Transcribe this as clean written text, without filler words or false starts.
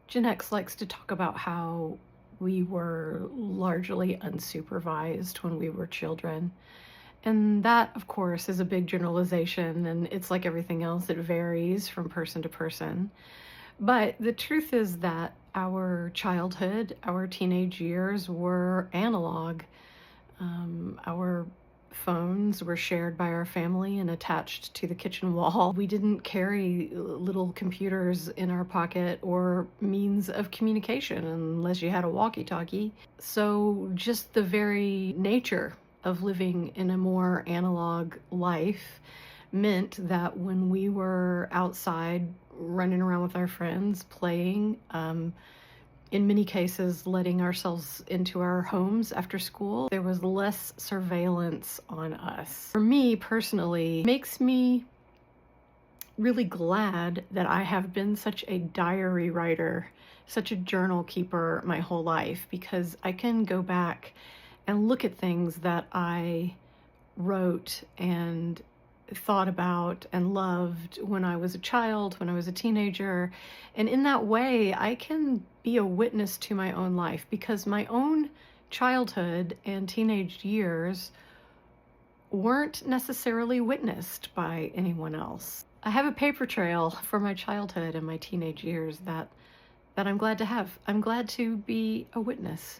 Gen X likes to talk about how we were largely unsupervised when we were children. And that, of course, is a big generalization, and it's like everything else, it varies from person to person. But the truth is that our childhood, our teenage years were analog. Our phones were shared by our family and attached to the kitchen wall. We didn't carry little computers in our pocket or means of communication unless you had a walkie-talkie. So just the very nature of living in a more analog life meant that when we were outside running around with our friends, playing, in many cases, letting ourselves into our homes after school, there was less surveillance on us. For me personally, it makes me really glad that I have been such a diary writer, such a journal keeper my whole life, because I can go back and look at things that I wrote and thought about and loved when I was a child, when I was a teenager. And in that way, I can be a witness to my own life because my own childhood and teenage years weren't necessarily witnessed by anyone else. I have a paper trail for my childhood and my teenage years that I'm glad to have. I'm glad to be a witness.